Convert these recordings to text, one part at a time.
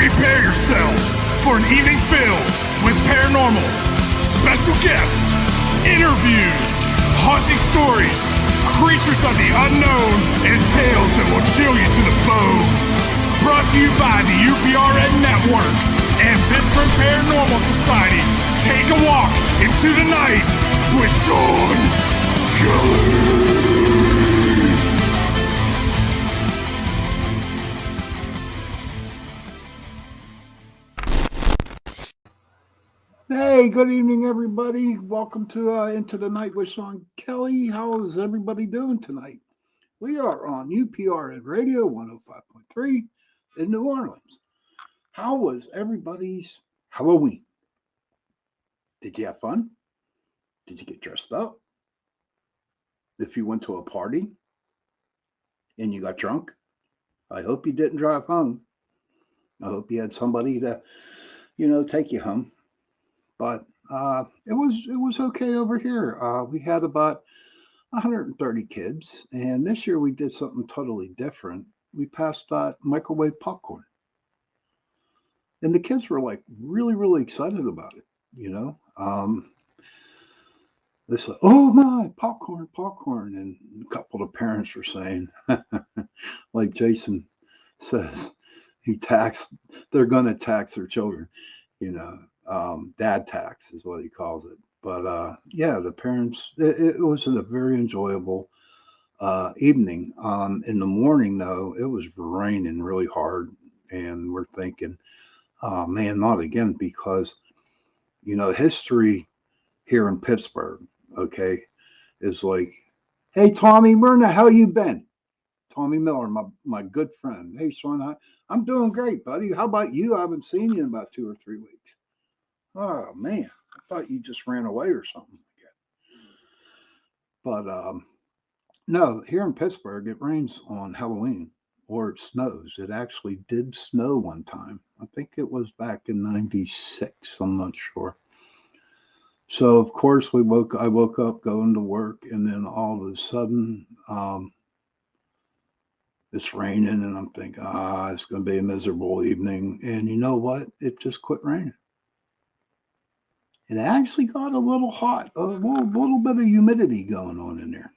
Prepare yourselves for an evening filled with paranormal, special guests, interviews, haunting stories, creatures of the unknown, and tales that will chill you to the bone. Brought to you by the UPRN Network and Pittsburgh Paranormal Society. Take a walk into the night with Shawn Kelly. Hey, good evening, everybody. Welcome to Into the Night with Shawn Kelly. How is everybody doing tonight? We are on UPRN Radio 105.3 in New Orleans. How was everybody's Halloween? Did you have fun? Did you get dressed up? If you went to a party and you got drunk, I hope you didn't drive home. I hope you had somebody to, take you home. But it was okay over here. We had about 130 kids, and this year we did something totally different. We passed out microwave popcorn, and the kids were like really, really excited about it. They said, "Oh my, popcorn!" And a couple of parents were saying, like Jason says, they're going to tax their children. Dad tax is what he calls it. But the parents, it was a very enjoyable evening. In the morning, though, it was raining really hard, and we're thinking, oh man, not again, because history here in Pittsburgh, okay, is like, hey Tommy, where in the hell you been? Tommy Miller, my good friend. Hey Shawn, I'm doing great, buddy. How about you? I haven't seen you in about 2 or 3 weeks. Oh man, I thought you just ran away or something like that. But no, here in Pittsburgh, it rains on Halloween or it snows. It actually did snow one time. I think it was back in '96. I'm not sure. So of course I woke up going to work, and then all of a sudden it's raining, and I'm thinking, it's going to be a miserable evening. And you know what? It just quit raining. It actually got a little hot, a little bit of humidity going on in there,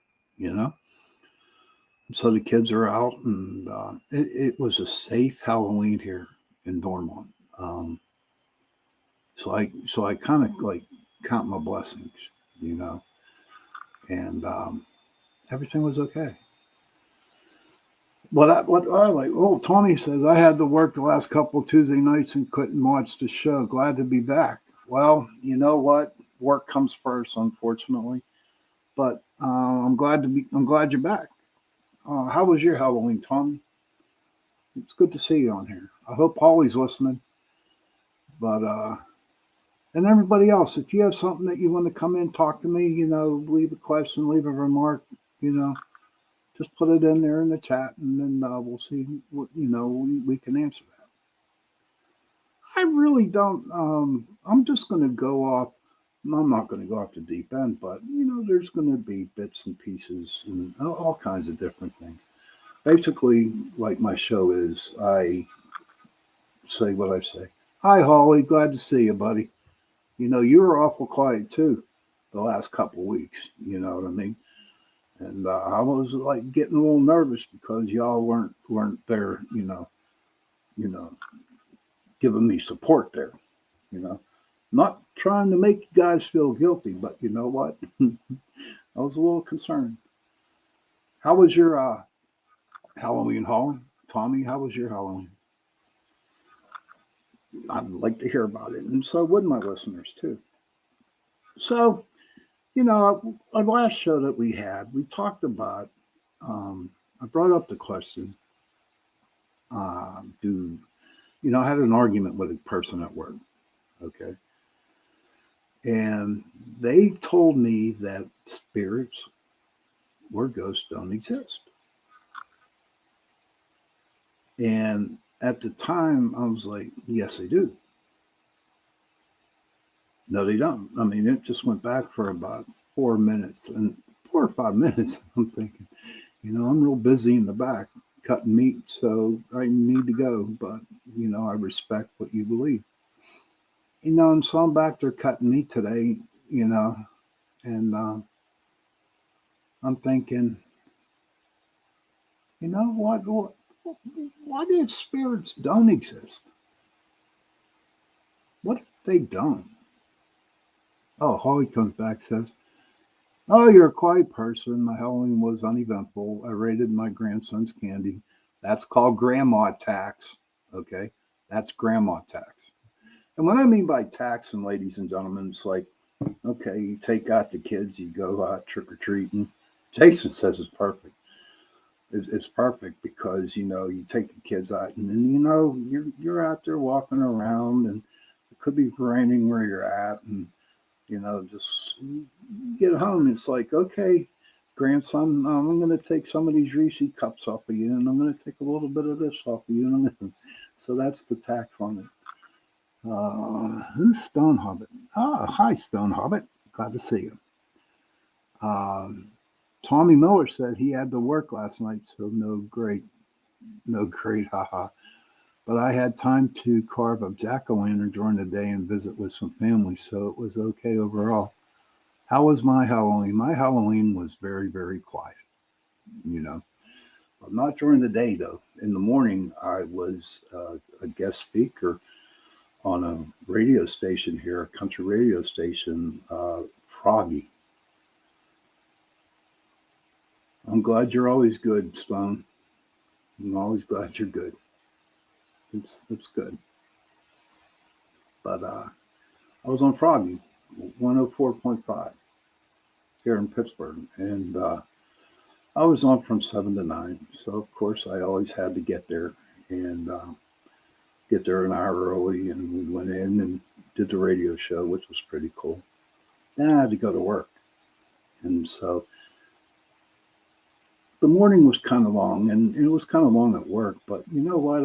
So the kids are out, and it was a safe Halloween here in Dormont. So I kind of like count my blessings, and everything was okay. What I like, Tony says, I had to work the last couple of Tuesday nights and couldn't watch the show. Glad to be back. Well, you know what? Work comes first, unfortunately. But I'm glad you're back. How was your Halloween, Tommy? It's good to see you on here. I hope Holly's listening. But and everybody else, if you have something that you want to come in, talk to me, leave a question, leave a remark, just put it in there in the chat, and then we'll see what we can answer that. I really don't. I'm just going to go off. I'm not going to go off the deep end, but there's going to be bits and pieces and all kinds of different things. Basically, like my show is, I say what I say. Hi, Holly. Glad to see you, buddy. You were awful quiet too the last couple of weeks. You know what I mean? And I was like getting a little nervous because y'all weren't there. Giving me support there. Not trying to make you guys feel guilty, but you know what? I was a little concerned. How was your Halloween, Holly? Tommy, how was your Halloween? I'd like to hear about it, and so would my listeners too. So, our last show that we had, we talked about, I brought up the question, I had an argument with a person at work, okay? And they told me that spirits or ghosts don't exist. And at the time, I was like, yes, they do. No, they don't. I mean, it just went back for about 4 minutes, and 4 or 5 minutes. I'm thinking, I'm real busy in the back cutting meat, so I need to go. But, I respect what you believe. And so I'm back there cutting meat today, and I'm thinking, what if spirits don't exist? What if they don't? Oh, Holly comes back, says, "Oh, you're a quiet person. My Halloween was uneventful. I raided my grandson's candy. That's called grandma tax. Okay? That's grandma tax." And what I mean by taxing, ladies and gentlemen, it's like, okay, you take out the kids, you go out trick or treating. Jason says it's perfect. It's perfect because you take the kids out, and then you're out there walking around, and it could be raining where you're at, and just get home. It's like, okay, grandson, I'm going to take some of these Reese cups off of you, and I'm going to take a little bit of this off of you, so that's the tax on it. Who's Stone Hobbit? Hi, Stone Hobbit. Glad to see you. Tommy Miller said he had to work last night, so no great, haha. But I had time to carve a jack-o'-lantern during the day and visit with some family, so it was okay overall. How was my Halloween? My Halloween was very, very quiet, But not during the day, though. In the morning, I was a guest speaker on a radio station here, a country radio station, Froggy. I'm glad you're always good, Stone. I'm always glad you're good. It's good. But I was on Froggy, 104.5 here in Pittsburgh, and I was on from 7 to 9. So of course I always had to get there and get there an hour early, and we went in and did the radio show, which was pretty cool. Then I had to go to work, and so the morning was kind of long, and it was kind of long at work. But you know what?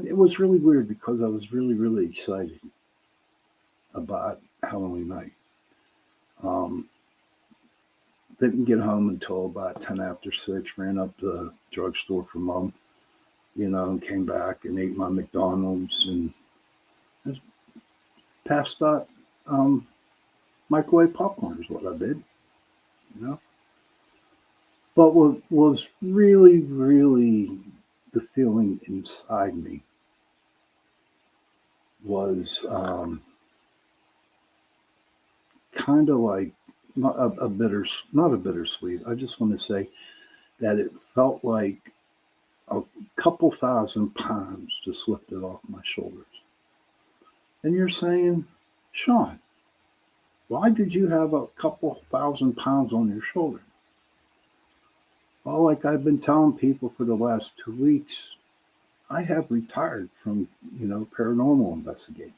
It was really weird because I was really, really excited about Halloween night. Didn't get home until about 10 after 6. Ran up to the drugstore for Mom, and came back and ate my McDonald's and just passed out microwave popcorn is what I did, But what was really, really the feeling inside me was kind of like not a bittersweet. I just want to say that it felt like a couple 1,000 pounds just lifted off my shoulders. And you're saying, Shawn, why did you have a couple 1,000 pounds on your shoulder? Well, like I've been telling people for the last 2 weeks, I have retired from, paranormal investigating,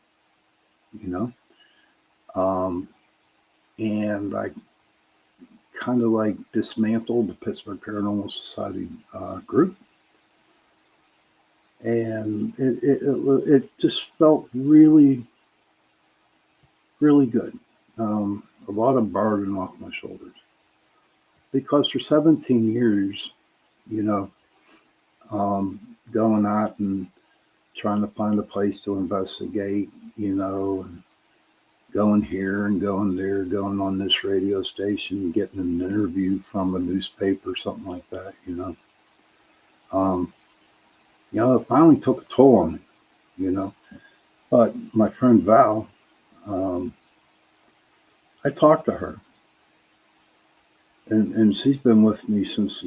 and I kind of like dismantled the Pittsburgh Paranormal Society group. And it just felt really, really good. A lot of burden off my shoulders. Because for 17 years, going out and trying to find a place to investigate, and going here and going there, going on this radio station, getting an interview from a newspaper, something like that, it finally took a toll on me, But my friend Val, I talked to her. And she's been with me since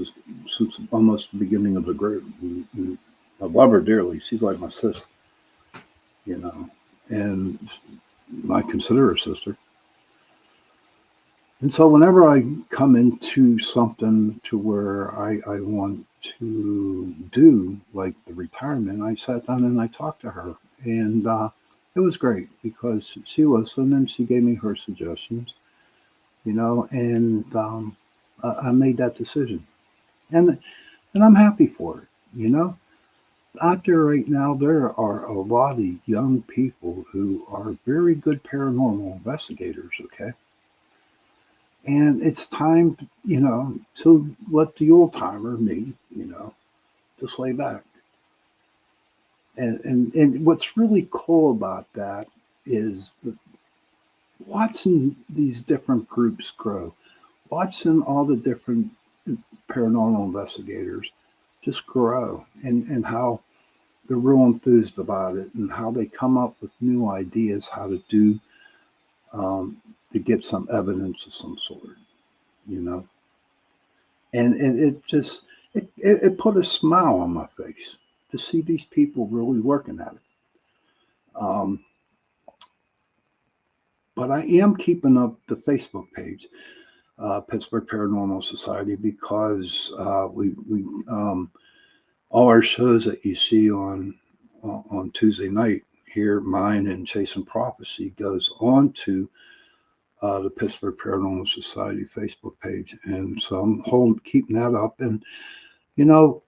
almost the beginning of the group. And I love her dearly. She's like my sister, and I consider her sister. And so whenever I come into something to where I want to do, like the retirement, I sat down and I talked to her. And it was great because she listened and she gave me her suggestions, and I made that decision. And I'm happy for it, Out there right now, there are a lot of young people who are very good paranormal investigators, okay? And it's time, to let the old timer, me, Just lay back. And what's really cool about that is watching these different groups grow, watching all the different paranormal investigators just grow, and how they're real enthused about it, and how they come up with new ideas how to do to get some evidence of some sort, you know. And it just it put a smile on my face to see these people really working at it. Um, but I am keeping up the Facebook page, Pittsburgh Paranormal Society, because we all our shows that you see on Tuesday night here, mine and Chasing Prophecy, goes on to the Pittsburgh Paranormal Society Facebook page, and so I'm keeping that up. And you know,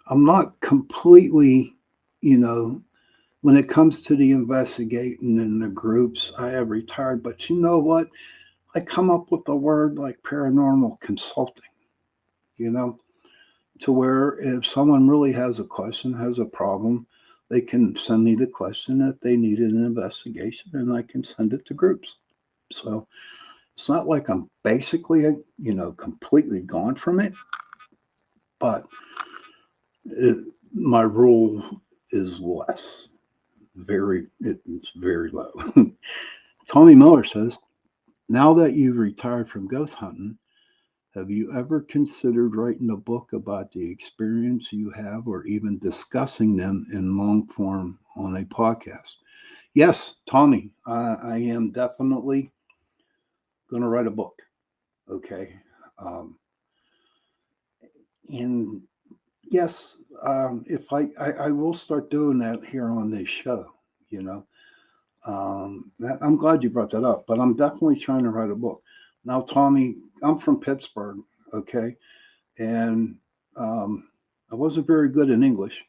I'm not completely, you know, when it comes to the investigating and the groups, I have retired. But you know what? I come up with a word like paranormal consulting, you know, to where if someone really has a question, has a problem, they can send me the question if they need an investigation, and I can send it to groups. So it's not like I'm basically, you know, completely gone from it, but my rule is less. It's very low. Tommy Miller says, now that you've retired from ghost hunting, have you ever considered writing a book about the experience you have, or even discussing them in long form on a podcast? Yes, Tommy, I am definitely going to write a book. Okay. And yes, if I will start doing that here on this show, you know. I'm glad you brought that up, but I'm definitely trying to write a book. Now, Tommy, I'm from Pittsburgh, okay, and I wasn't very good in English,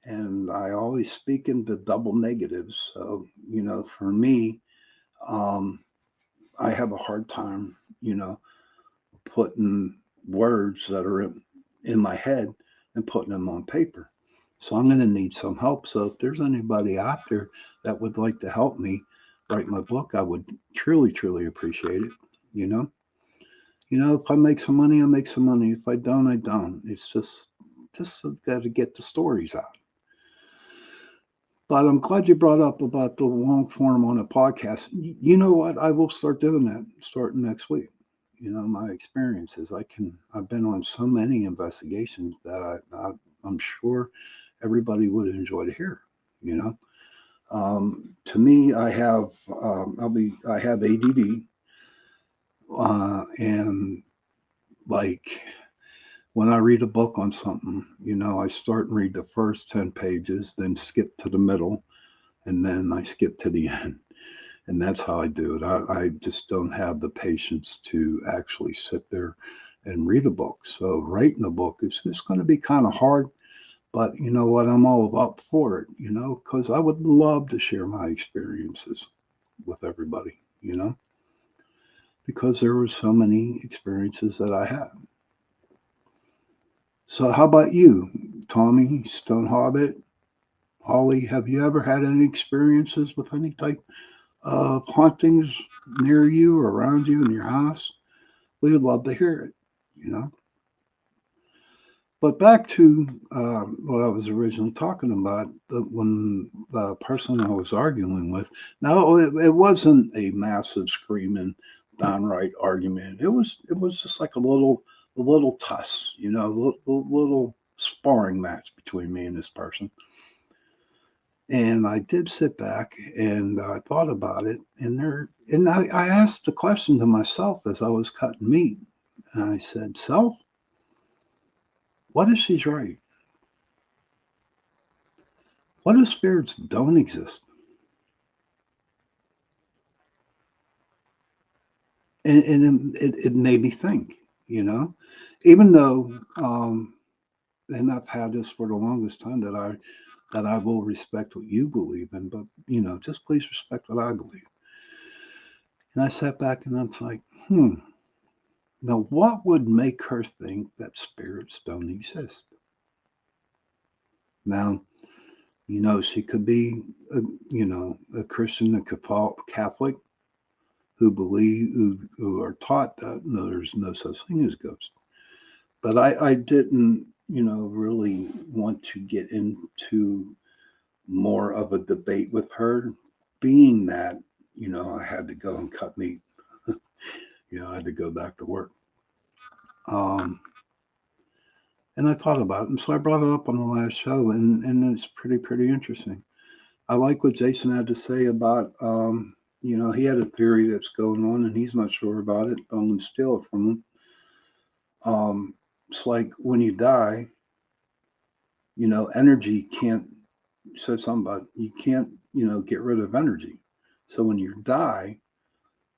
and I always speak in the double negatives. So, you know, for me, um, I have a hard time, you know, putting words that are in my head and putting them on paper. So I'm going to need some help. So if there's anybody out there that would like to help me write my book, I would truly, truly appreciate it. You know, if I make some money, I make some money. If I don't, I don't. It's just got to get the stories out. But I'm glad you brought up about the long form on a podcast. You know what? I will start doing that starting next week. You know, my experiences. I've been on so many investigations that I'm sure everybody would enjoy to hear. You know, to me, I have ADD, and like when I read a book on something, you know, I start and read the first 10 pages, then skip to the middle, and then I skip to the end. And that's how I do it. I just don't have the patience to actually sit there and read a book. So writing a book is just going to be kind of hard. But you know what? I'm all up for it, you know, because I would love to share my experiences with everybody, you know, because there were so many experiences that I had. So how about you, Tommy, Stone Hobbit, Holly? Have you ever had any experiences with any type of hauntings near you or around you in your house? We would love to hear it, you know. But back to what I was originally talking about, when the person I was arguing with, now it wasn't a massive screaming, downright argument. It was just like a little tuss, you know, a little sparring match between me and this person. And I did sit back and I thought about it, and I asked the question to myself as I was cutting meat, and I said, "Self, what if she's right? What if spirits don't exist?" And it made me think, you know, even though, and I've had this for the longest time, that I will respect what you believe in, but you know, just please respect what I believe. And I sat back and I'm like, Now, what would make her think that spirits don't exist? Now, she could be, a Christian, a Catholic who are taught that no, there's no such thing as ghosts. But I didn't, really want to get into more of a debate with her, being that, I had to go and cut meat. I had to go back to work. Um, and I thought about it, and so I brought it up on the last show, and it's pretty interesting. I like what Jason had to say about, he had a theory that's going on, and he's not sure about it. But I'm going to steal it from him. It's like when you die, energy can't. Said something about you can't, get rid of energy. So when you die,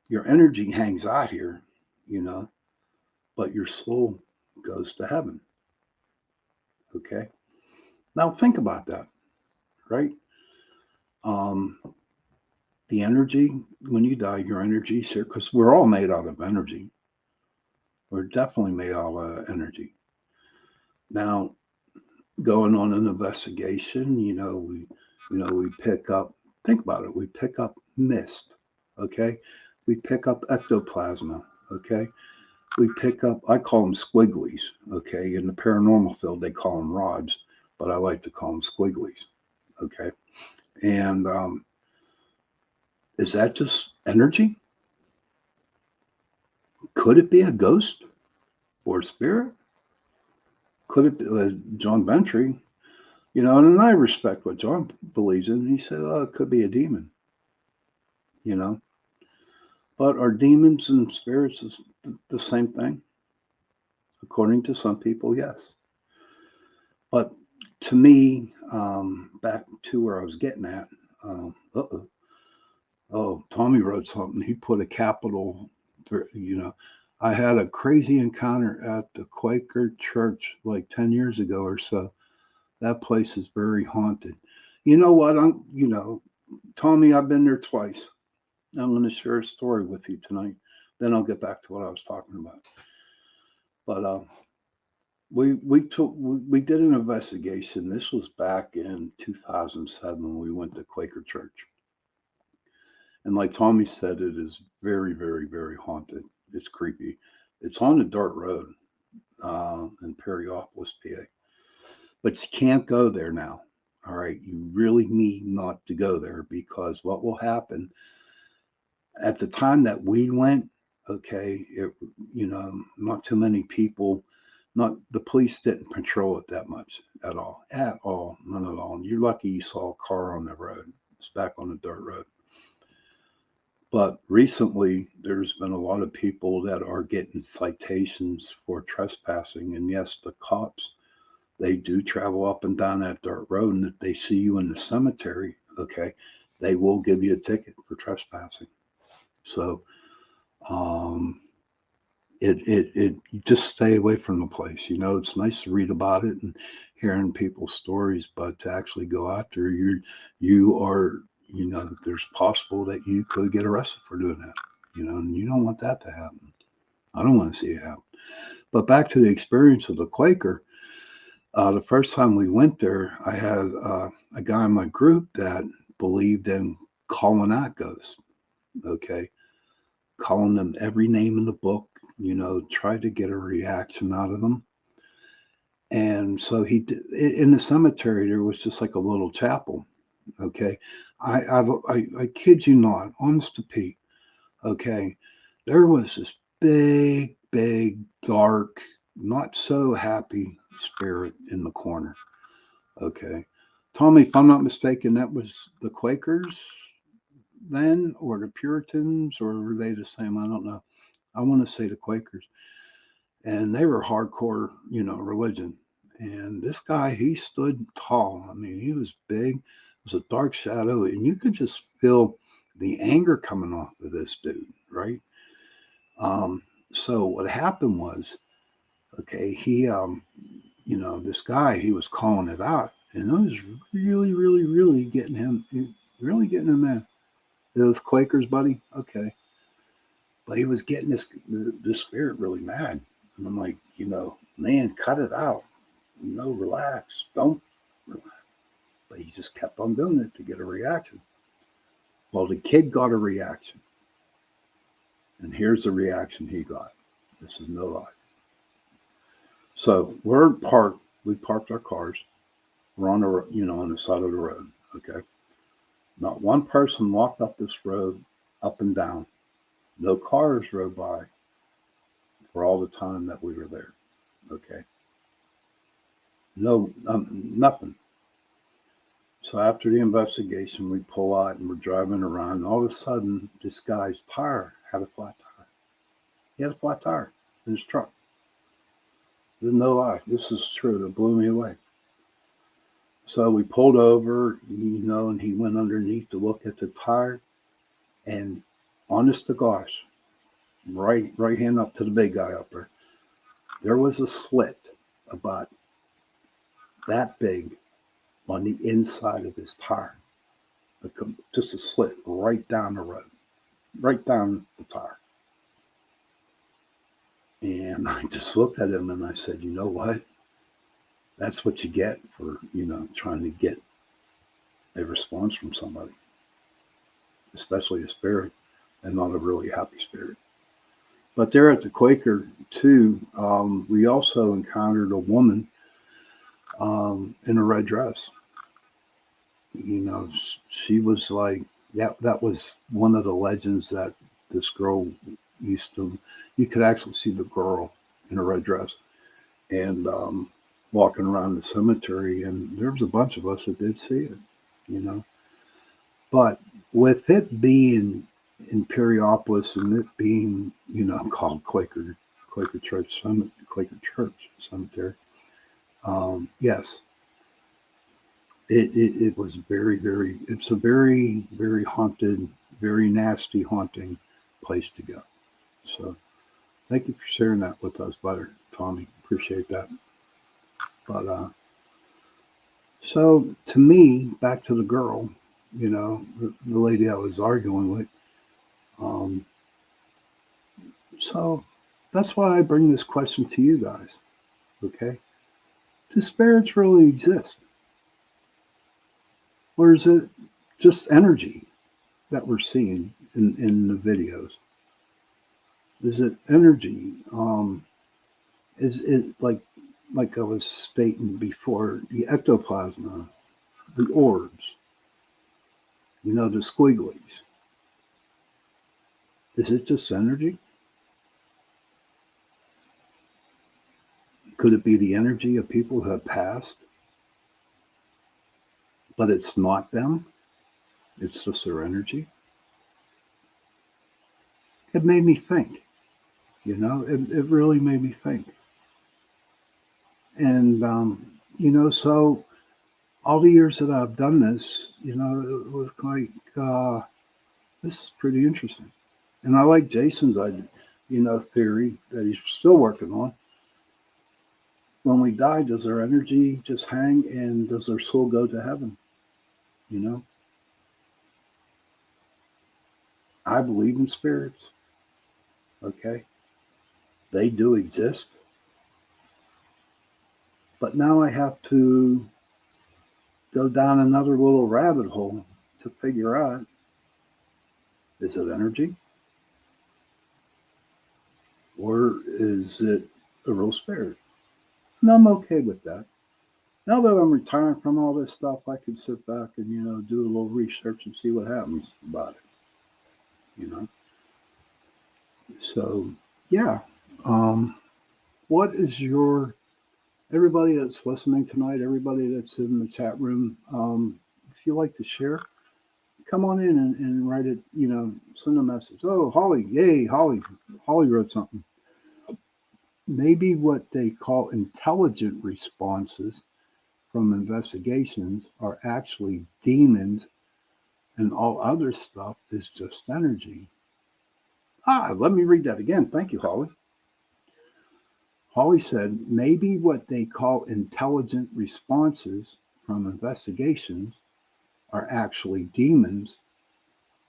your energy hangs out here, but your soul goes to heaven. Okay. Now think about that, right? Um, the energy, when you die, your energy is here because we're all made out of energy. We're definitely made out of energy. Now, going on an investigation, we pick up, think about it, we pick up mist, okay? We pick up ectoplasma, okay? We pick up, I call them squigglies, okay? In the paranormal field, they call them rods, but I like to call them squigglies, okay? And is that just energy? Could it be a ghost or a spirit? Could it be John Bentry? And I respect what John believes in. He said, oh, it could be a demon, But are demons and spirits the same thing? According to some people, yes. But to me, back to where I was getting at, Tommy wrote something. He put a capital, I had a crazy encounter at the Quaker church like 10 years ago or so. That place is very haunted. You know what? Tommy, I've been there twice. I'm going to share a story with you tonight. Then I'll get back to what I was talking about. But we did an investigation. This was back in 2007 when we went to Quaker church. And like Tommy said, it is very, very, very haunted. It's creepy. It's on the dirt road in Perryopolis, PA. But you can't go there now. All right. You really need not to go there because what will happen at the time that we went, okay, not too many people, the police didn't patrol it that much at all, none at all. And you're lucky you saw a car on the road. It's back on the dirt road. But recently, there's been a lot of people that are getting citations for trespassing. And yes, the cops, they do travel up and down that dirt road. And if they see you in the cemetery, okay, they will give you a ticket for trespassing. So you just stay away from the place. It's nice to read about it and hearing people's stories, but to actually go out there, you are, there's possible that you could get arrested for doing that, and you don't want that to happen. I don't want to see it happen. But back to the experience of the Quaker, the first time we went there, I had a guy in my group that believed in calling out ghosts, okay? Calling them every name in the book, try to get a reaction out of them. And so he did, in the cemetery, there was just like a little chapel. Okay. I kid you not, honest to Pete. Okay. There was this big, dark, not so happy spirit in the corner. Okay. Tommy, if I'm not mistaken, that was the Quakers then, or the Puritans, or were they the same? I don't know. I want to say the Quakers. And they were hardcore, religion. And this guy, he stood tall. I mean, he was big. It was a dark shadow, and you could just feel the anger coming off of this dude, right? So what happened was, okay, he, this guy, he was calling it out, and I was really getting him, mad. Those Quakers, buddy? Okay. But he was getting this spirit really mad. And I'm like, man, cut it out. Relax. Don't relax. But he just kept on doing it to get a reaction. Well, the kid got a reaction. And here's the reaction he got. This is no lie. So we're parked. We parked our cars. We're on on the side of the road. Okay. Not one person walked up this road, up and down. No cars rode by for all the time that we were there. Okay. No, nothing. So after the investigation, we pull out and we're driving around. And all of a sudden, this guy's tire had a flat tire. He had a flat tire in his truck. No lie. This is true. It blew me away. So we pulled over, and he went underneath to look at the tire. And honest to gosh, right hand up to the big guy up there was a slit about that big on the inside of his tire. Just a slit right down the road, right down the tire. And I just looked at him and I said, you know what? That's what you get for, trying to get a response from somebody, especially a spirit, and not a really happy spirit. But there at the Quaker, too, we also encountered a woman in a red dress. She was like, that was one of the legends that this girl you could actually see the girl in a red dress and walking around the cemetery. And there was a bunch of us that did see it, But with it being in Periopolis and it being, called Quaker Church Cemetery, yes, it was it's a very, very haunted, very nasty, haunting place to go. So thank you for sharing that with us, Butter, Tommy. Appreciate that. But so to me, back to the girl, the lady I was arguing with. So that's why I bring this question to you guys. Okay. Do spirits really exist? Or is it just energy that we're seeing in the videos? Is it energy? Is it like I was stating before, the ectoplasm, the orbs, the squigglies? Is it just energy? Could it be the energy of people who have passed? But it's not them. It's just their energy. It made me think, it really made me think. And, so all the years that I've done this, it was like, this is pretty interesting. And I like Jason's, theory that he's still working on. When we die, does our energy just hang and does our soul go to heaven? I believe in spirits. Okay. They do exist. But now I have to go down another little rabbit hole to figure out, is it energy? Or is it a real spirit? And I'm okay with that. Now that I'm retiring from all this stuff, I can sit back and, do a little research and see what happens about it, So, yeah. What is everybody that's listening tonight, everybody that's in the chat room, if you like to share, come on in and write it, send a message. Oh, Holly, yay, Holly wrote something. Maybe what they call intelligent responses from investigations are actually demons and all other stuff is just energy. Let me read that again. Thank you, Holly. Holly said, maybe what they call intelligent responses from investigations are actually demons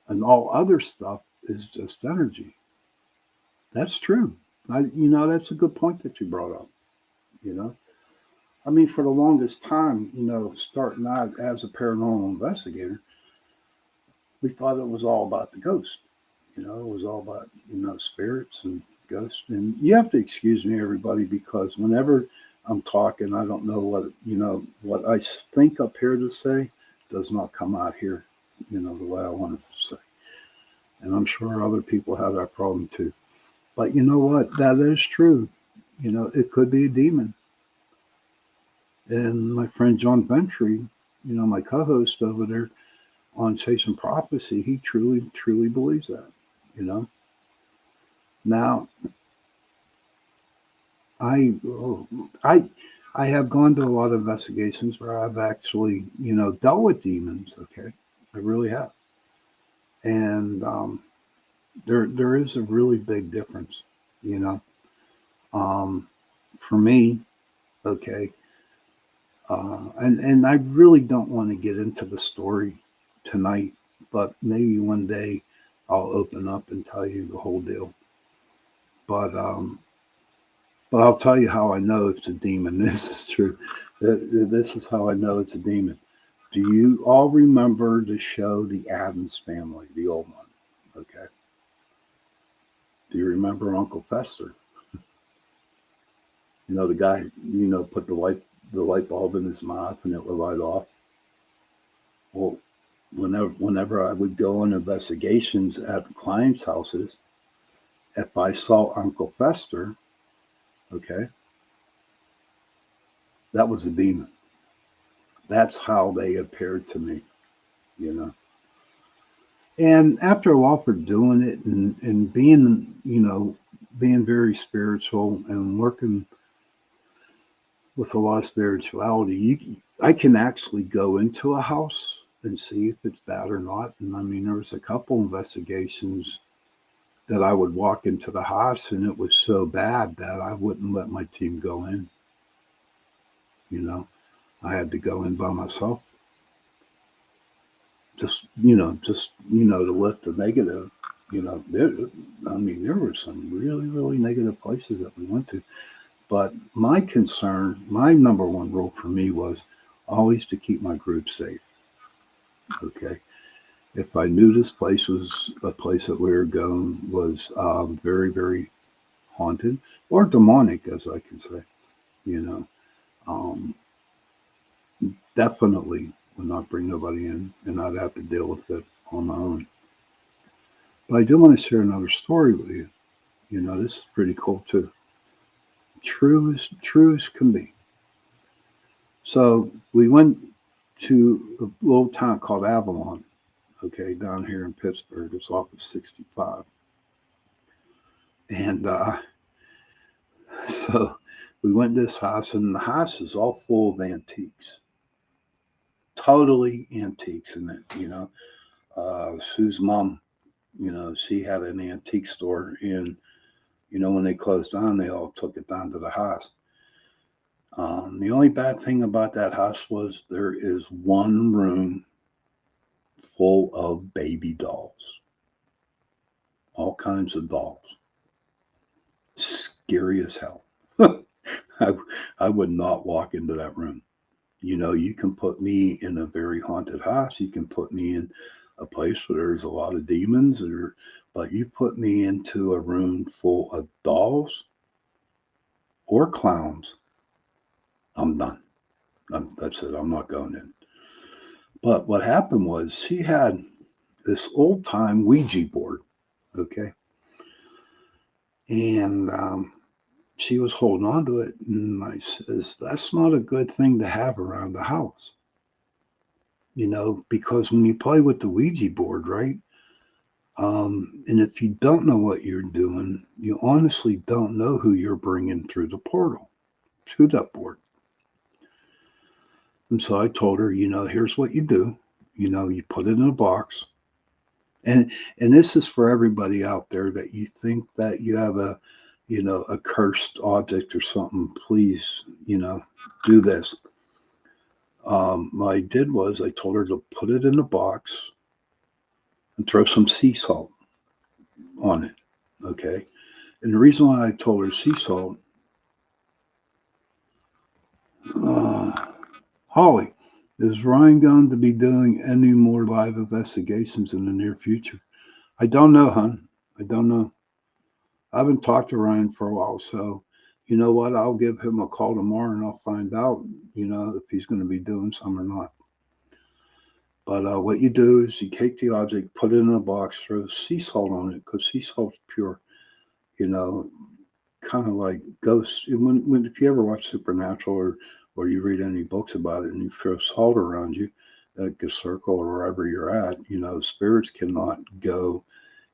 and all other stuff is just energy. That's true. That's a good point that you brought up. You know, I mean, for the longest time, starting out as a paranormal investigator, we thought it was all about the ghost. It was all about, spirits and ghosts. And you have to excuse me, everybody, because whenever I'm talking, I don't know what I think up here to say does not come out here, the way I want it to say. And I'm sure other people have that problem too. But you know what? That is true. It could be a demon. And my friend John Ventry, my co-host over there on Chasing Prophecy, he truly, truly believes that. You know. Now, I, oh, I, I have gone to a lot of investigations where I've actually, dealt with demons. Okay, I really have, and there is a really big difference. You know, um, for me, okay, and I really don't want to get into the story tonight, but maybe one day I'll open up and tell you the whole deal. But but I'll tell you how I know it's a demon. This is true. This is how I know it's a demon. Do you all remember the show The Addams Family, the old one? Okay. Do you remember Uncle Fester? The guy, put the light bulb in his mouth and it would light off. Well, whenever I would go on investigations at clients' houses, if I saw Uncle Fester, okay, that was a demon. That's how they appeared to me, you know. And after a while for doing it and being, being very spiritual and working with a lot of spirituality, I can actually go into a house and see if it's bad or not. And I mean, there was a couple investigations that I would walk into the house and it was so bad that I wouldn't let my team go in. I had to go in by myself. To lift the negative. There were some really, really negative places that we went to. But my concern, my number one rule for me was always to keep my group safe. Okay. If I knew this place was a place that we were going was very, very haunted or demonic, as I can say, you know, um, definitely would not bring nobody in and I'd have to deal with it on my own. But I do want to share another story with you. This is pretty cool too. True as can be. So we went to a little town called Avalon, okay, down here in Pittsburgh. It's off of 65. And so we went to this house, and the house is all full of antiques. Totally antiques in it. Sue's mom, she had an antique store, and when they closed down, they all took it down to the house. The only bad thing about that house was there is one room full of baby dolls, all kinds of dolls. Scary as hell. I would not walk into that room. You can put me in a very haunted house. You can put me in a place where there's a lot of demons, but you put me into a room full of dolls or clowns, I'm done. That's it. I'm not going in. But what happened was she had this old time Ouija board, okay, and she was holding on to it, and I says, "That's not a good thing to have around the house." Because when you play with the Ouija board, right? And if you don't know what you're doing, you honestly don't know who you're bringing through the portal to that board. And so I told her, here's what you do. You put it in a box. And this is for everybody out there that you think that you have a cursed object or something. Please, do this. What I did was I told her to put it in a box and throw some sea salt on it. Okay. And the reason why I told her sea salt, Holly, is Ryan going to be doing any more live investigations in the near future? I don't know, hon. I don't know. I haven't talked to Ryan for a while, so you know what? I'll give him a call tomorrow and I'll find out, if he's going to be doing some or not. But what you do is you take the object, put it in a box, throw sea salt on it because sea salt's pure. You know, kind of like ghosts. If you ever watch Supernatural or you read any books about it and you throw salt around you, like a circle or wherever you're at, spirits cannot go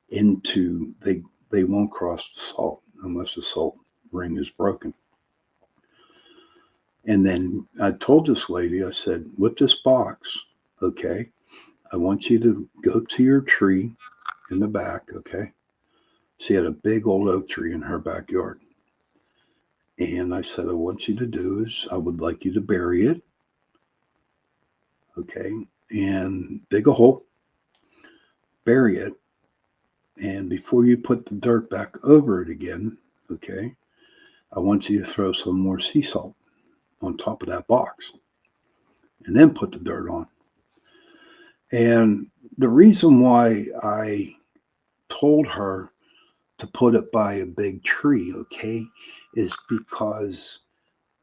into, they won't cross the salt unless the salt ring is broken. And then I told this lady, I said, with this box, okay, I want you to go to your tree in the back, okay? She had a big old oak tree in her backyard. And I said, I want you to do is I would like you to bury it, okay? And dig a hole, bury it. And before you put the dirt back over it again, okay, I want you to throw some more sea salt on top of that box and then put the dirt on. And the reason why I told her to put it by a big tree, okay, is because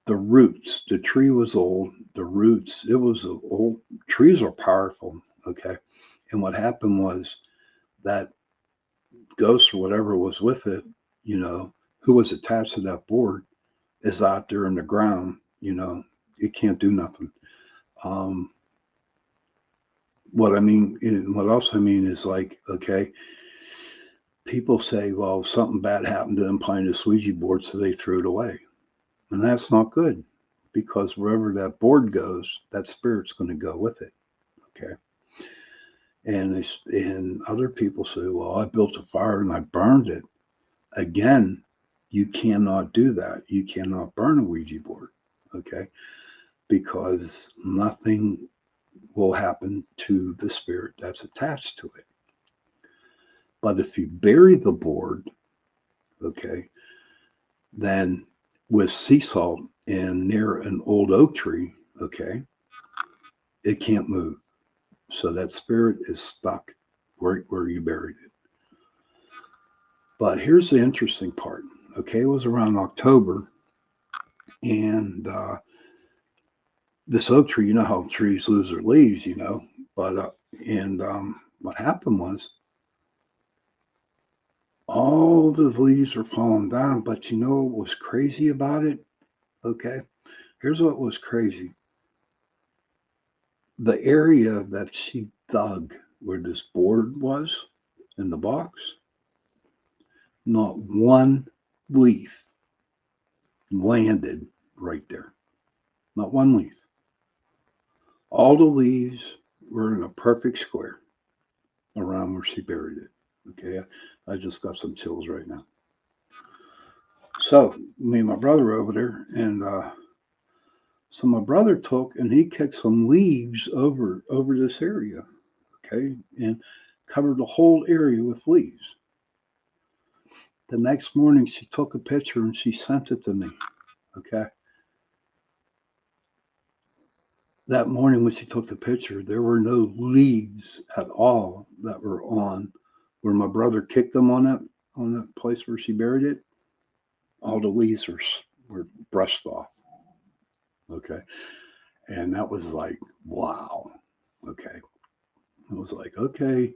the roots, the tree was old, the roots, it was old, trees are powerful, okay? And what happened was that ghost or whatever was with it, who was attached to that board is out there in the ground, it can't do nothing. What else I mean is like, okay, people say, well, something bad happened to them playing the Ouija board, so they threw it away. And that's not good because wherever that board goes, that spirit's going to go with it. Okay. And other people say, well, I built a fire and I burned it. Again, you cannot do that. You cannot burn a Ouija board. Okay. Because nothing will happen to the spirit that's attached to it. But if you bury the board, okay, then with sea salt and near an old oak tree, okay, it can't move. So that spirit is stuck right where you buried it. But here's the interesting part. Okay, it was around October, and this oak tree, you know how trees lose their leaves, but what happened was all the leaves were falling down. But you know what was crazy about it? Okay, here's what was crazy. The area that she dug where this board was in the box, not one leaf landed right there. Not one leaf. All the leaves were in a perfect square around where she buried it. Okay, I just got some chills right now. So me and my brother over there, and so my brother took and he kicked some leaves over this area, okay, and covered the whole area with leaves. The next morning, she took a picture and she sent it to me, okay. That morning when she took the picture, there were no leaves at all that were on where my brother kicked them on that place where she buried it. All the leaves were brushed off. Okay. And that was like, wow. Okay. It was like, okay,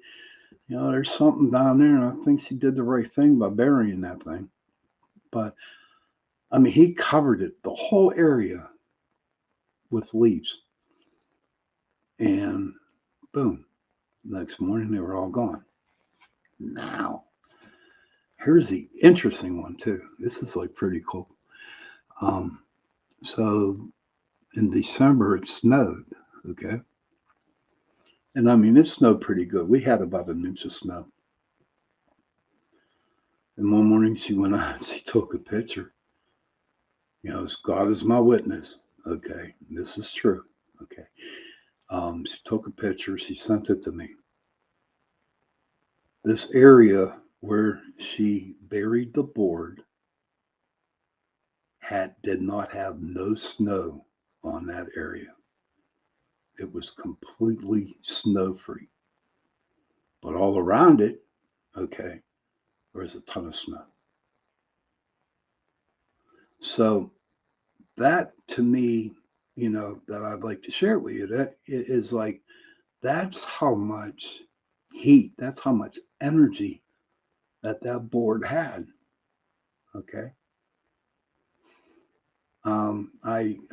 there's something down there. And I think she did the right thing by burying that thing. But I mean, he covered it, the whole area with leaves. And boom, next morning they were all gone. Now, here's the interesting one too. This is like pretty cool. So in December it snowed, okay? And I mean, it snowed pretty good. We had about an inch of snow. And one morning she went out and she took a picture. God is my witness. Okay, this is true. Okay. She took a picture. She sent it to me. This area where she buried the board did not have no snow on that area. It was completely snow free. But all around it, okay, there was a ton of snow. So that to me, that I'd like to share with you, that is like, that's how much heat, that's how much energy that board had. Okay.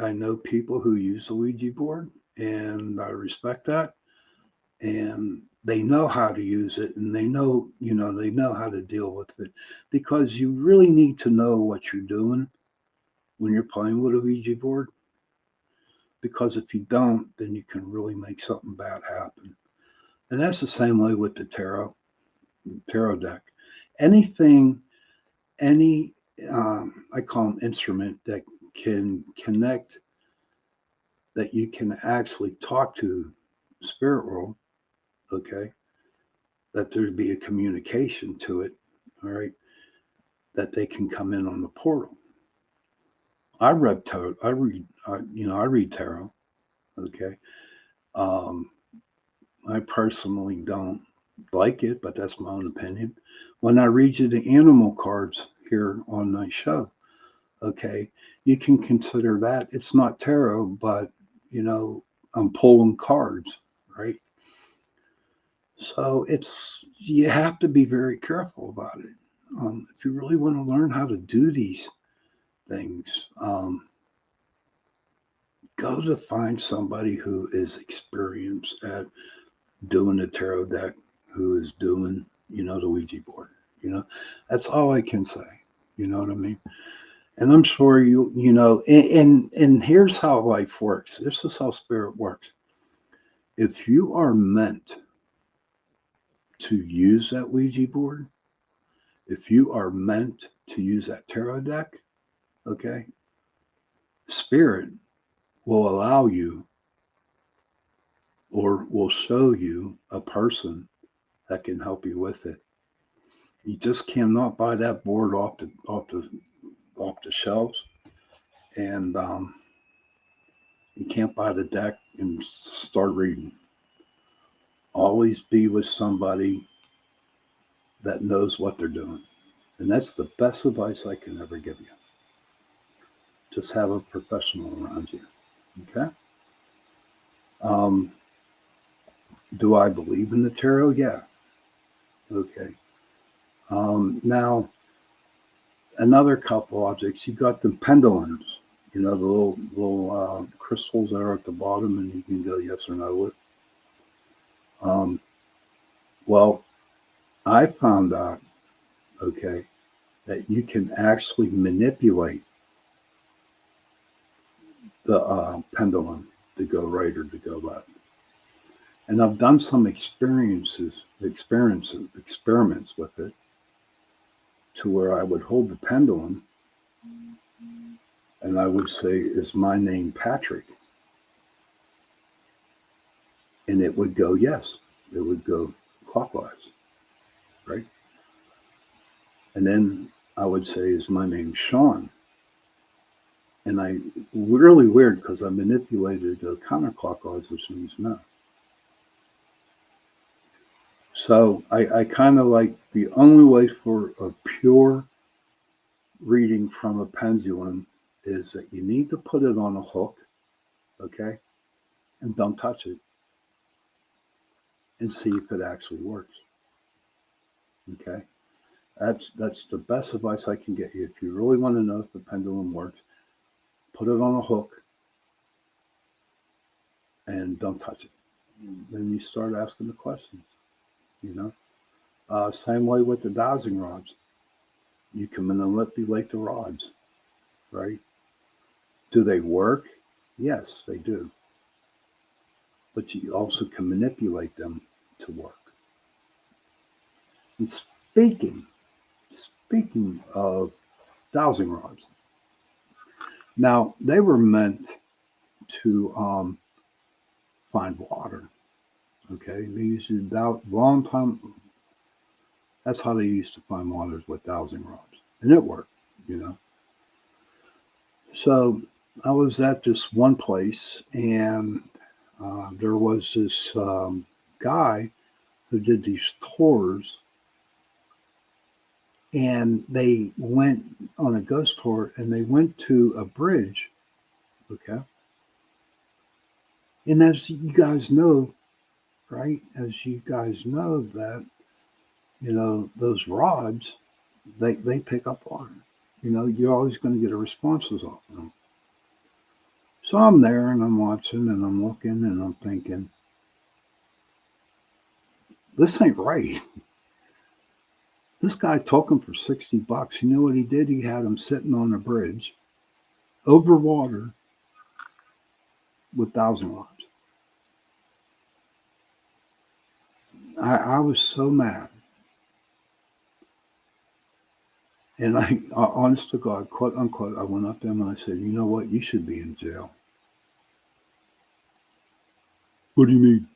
I know people who use the Ouija board, and I respect that, and they know how to use it, and they know how to deal with it, because you really need to know what you're doing when you're playing with a Ouija board, because if you don't, then you can really make something bad happen. And that's the same way with the tarot deck. Anything, any I call them instrument that can connect, that you can actually talk to spirit world, okay, that there'd be a communication to it, all right, that they can come in on the portal. I read tarot. I read tarot. Okay. Um, I personally don't like it, but that's my own opinion. When I read you the animal cards here on my show, okay, you can consider that it's not tarot, but I'm pulling cards, right? So you have to be very careful about it. If you really want to learn how to do these things, go to find somebody who is experienced at doing the tarot deck, who is doing, the Ouija board. That's all I can say. You know what I mean? And I'm sure and here's how life works. This is how spirit works. If you are meant to use that Ouija board, if you are meant to use that tarot deck, okay, spirit will allow you, or will show you, a person that can help you with it. You just cannot buy that board off the shelves, and you can't buy the deck and start reading. Always be with somebody that knows what they're doing, and that's the best advice I can ever give you. Just have a professional around you. Okay. Do I believe in the tarot? Yeah. Okay. Now, another couple objects. You got the pendulums. The little crystals that are at the bottom, and you can go yes or no with. Well, I found out, okay, that you can actually manipulate the pendulum to go right or to go left. And I've done some experiments with it, to where I would hold the pendulum and I would say, "Is my name Patrick?" And it would go yes. It would go clockwise, right? And then I would say, "Is my name Shawn?" And really weird, because I manipulated the counterclockwise, which means no. So I kind of like, the only way for a pure reading from a pendulum is that you need to put it on a hook, okay, and don't touch it, and see if it actually works. Okay, that's the best advice I can get you. If you really want to know if the pendulum works, put it on a hook and don't touch it. Then you start asking the questions. Same way with the dowsing rods. You can manipulate the rods, right? Do they work? Yes, they do. But you also can manipulate them to work. And speaking of dowsing rods, now they were meant to find water. Okay, they used to long time That's how they used to find waters with dowsing rods. And it worked, you know. So I was at this one place, and there was this guy who did these tours, and they went on a ghost tour, and they went to a bridge, okay? And as you guys know, right, as you guys know that, those rods, they pick up water. You're always going to get a responses off them. So I'm there and I'm watching and I'm looking and I'm thinking, this ain't right. This guy took him for $60. You know what he did? He had him sitting on a bridge over water with dowsing rods. I was so mad. And honest to God, quote unquote, I went up to him and I said, you know what? You should be in jail. What do you mean?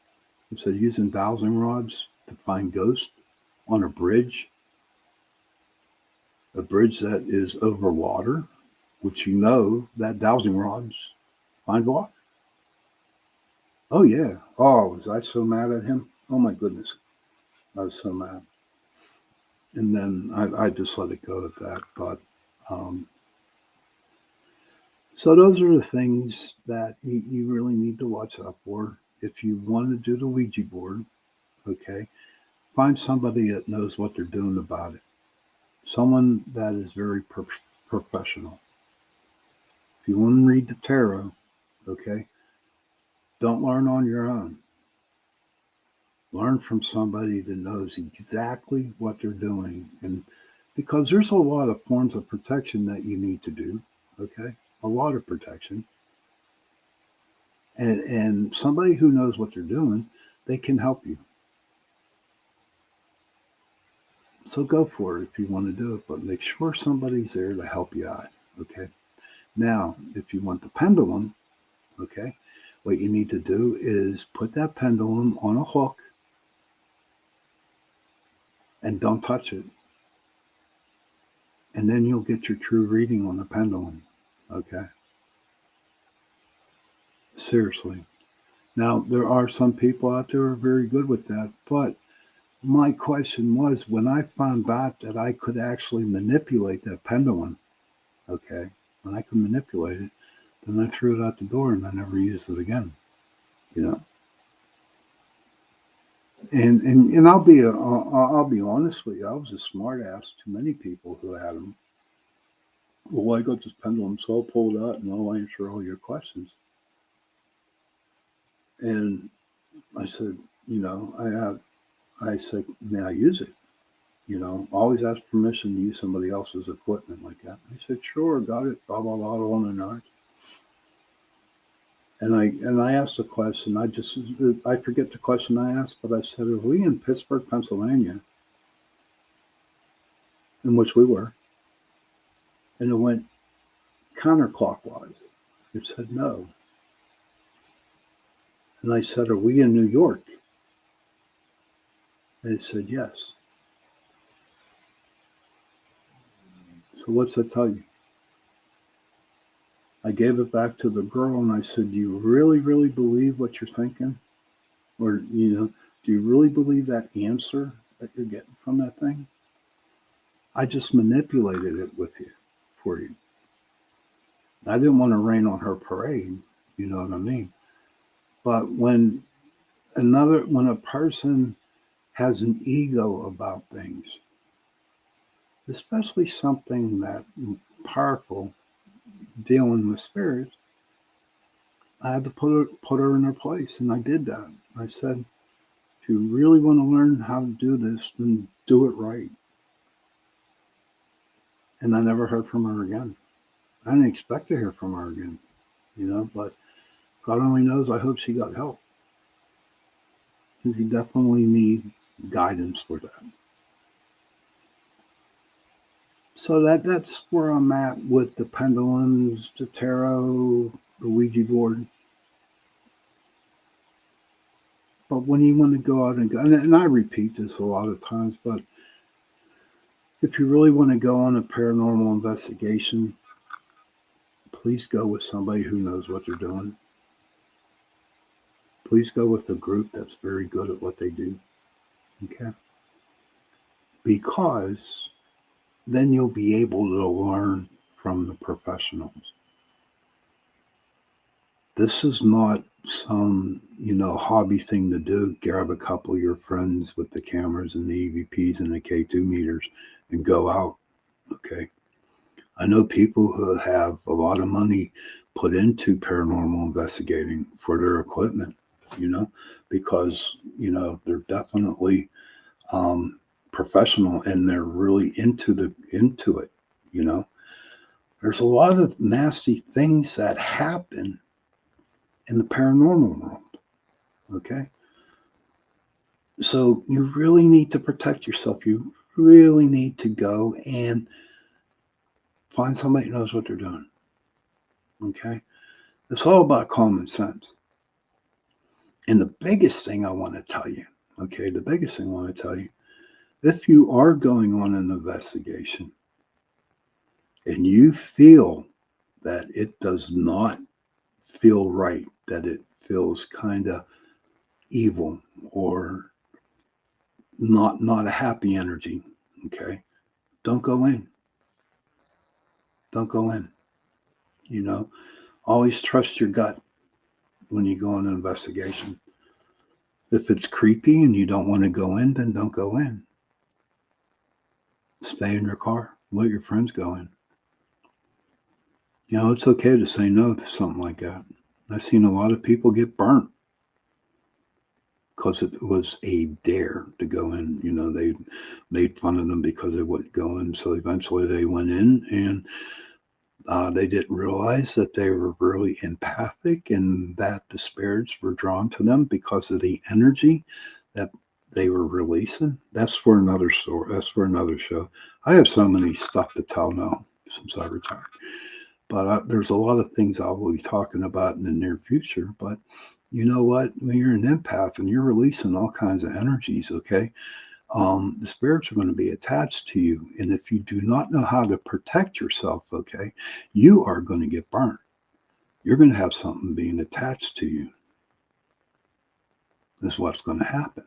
I said, using dowsing rods to find ghosts on a bridge that is over water, which that dowsing rods find water. Oh, yeah. Oh, was I so mad at him? Oh, my goodness. I was so mad. And then I just let it go at that. But so those are the things that you really need to watch out for. If you want to do the Ouija board, okay, find somebody that knows what they're doing about it. Someone that is very professional. If you want to read the tarot, okay, don't learn on your own. Learn from somebody that knows exactly what they're doing. And because there's a lot of forms of protection that you need to do, okay, a lot of protection. And somebody who knows what they're doing, they can help you. So go for it if you want to do it, but make sure somebody's there to help you out, okay? Now, if you want the pendulum, okay, what you need to do is put that pendulum on a hook and don't touch it. And then you'll get your true reading on the pendulum, okay? Seriously. Now, there are some people out there who are very good with that, but my question was when I found out that I could actually manipulate that pendulum, okay, when I could manipulate it, then I threw it out the door and I never used it again, you know. And I'll be honest with you, I was a smart ass to many people who had them. Well, I got this pendulum, so I'll pull it out and I'll answer all your questions. And I said, I said, may I use it? Always ask permission to use somebody else's equipment like that. I said, sure, got it, blah, blah, blah, on and on. And I asked a question. I forget the question I asked, but I said, are we in Pittsburgh, Pennsylvania? In which we were. And it went counterclockwise. It said no. And I said, are we in New York? And it said yes. So what's that tell you? I gave it back to the girl and I said, do you really, really believe what you're thinking? Or, do you really believe that answer that you're getting from that thing? I just manipulated it for you. I didn't want to rain on her parade, you know what I mean? But when a person has an ego about things, especially something that powerful, dealing with spirits, I had to put her in her place, and I did that. I said, if you really want to learn how to do this, then do it right. And I never heard from her again. I didn't expect to hear from her again, but God only knows. I hope she got help, because you definitely need guidance for that. So that's where I'm at with the pendulums, the tarot, the Ouija board. But when you want to go out and I repeat this a lot of times, but If you really want to go on a paranormal investigation, please go with somebody who knows what they're doing. Please go with a group that's very good at what they do. Okay? Because then you'll be able to learn from the professionals. This is not some, hobby thing to do. Grab a couple of your friends with the cameras and the EVPs and the K2 meters and go out. Okay. I know people who have a lot of money put into paranormal investigating for their equipment, because, they're definitely professional and they're really into it, There's a lot of nasty things that happen in the paranormal world. Okay. So you really need to protect yourself. You really need to go and find somebody who knows what they're doing. Okay. It's all about common sense. And the biggest thing I want to tell you, if you are going on an investigation and you feel that it does not feel right, that it feels kind of evil or not a happy energy, okay, don't go in. Don't go in. Always trust your gut when you go on an investigation. If it's creepy and you don't want to go in, then don't go in. Stay in your car. Let your friends go in. It's okay to say no to something like that. I've seen a lot of people get burnt because it was a dare to go in. They made fun of them because they wouldn't go in. So eventually they went in, and they didn't realize that they were really empathic and that the spirits were drawn to them because of the energy that they were releasing. That's for another story. That's for another show. I have so many stuff to tell now since I retired. But there's a lot of things I will be talking about in the near future. But you know what? When you're an empath and you're releasing all kinds of energies, okay, the spirits are going to be attached to you. And if you do not know how to protect yourself, okay, you are going to get burnt. You're going to have something being attached to you. This is what's going to happen.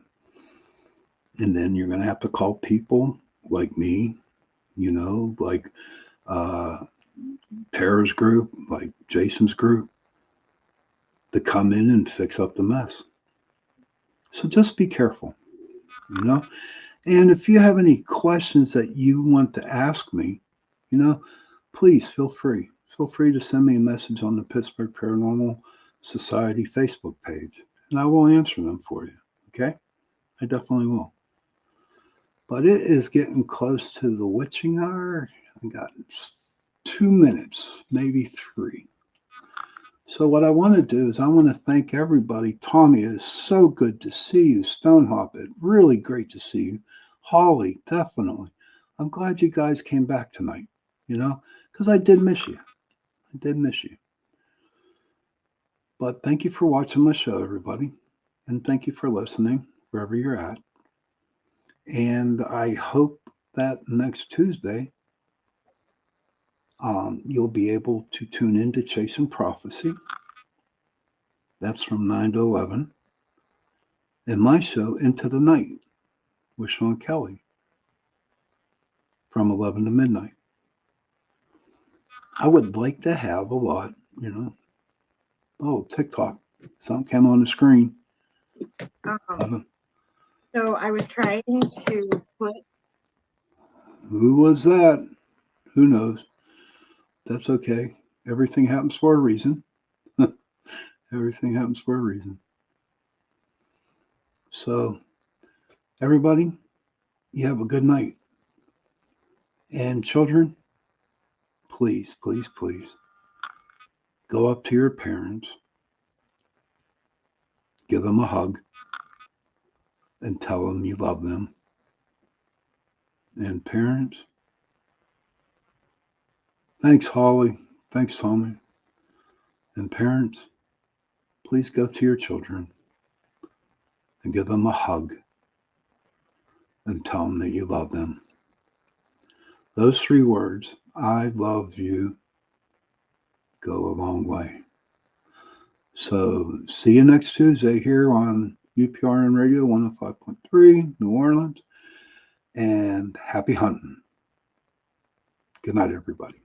And then you're going to have to call people like me, like Tara's group, like Jason's group, to come in and fix up the mess. So just be careful, And if you have any questions that you want to ask me, please feel free. Feel free to send me a message on the Pittsburgh Paranormal Society Facebook page, and I will answer them for you. Okay? I definitely will. But it is getting close to the witching hour. I got 2 minutes, maybe 3. So what I want to do is I want to thank everybody. Tommy, it is so good to see you. Stonehop, it really great to see you. Holly, definitely. I'm glad you guys came back tonight, because I did miss you. But thank you for watching my show, everybody. And thank you for listening wherever you're at. And I hope that next Tuesday, you'll be able to tune in to Chasing Prophecy. That's from 9 to 11. And my show, Into the Night, with Shawn Kelly, from 11 to midnight. I would like to have a lot, Oh, TikTok. Something came on the screen. So I was trying to put. Who was that? Who knows? That's okay. Everything happens for a reason. Everything happens for a reason. So, everybody, you have a good night. And children, please, please, please, go up to your parents, give them a hug, and tell them you love them. And parents, thanks, Holly. Thanks, Tommy. And parents, please go to your children and give them a hug and tell them that you love them. Those 3 words, I love you, go a long way. So see you next Tuesday here on UPRN Radio 105.3 New Orleans. And happy hunting. Good night, everybody.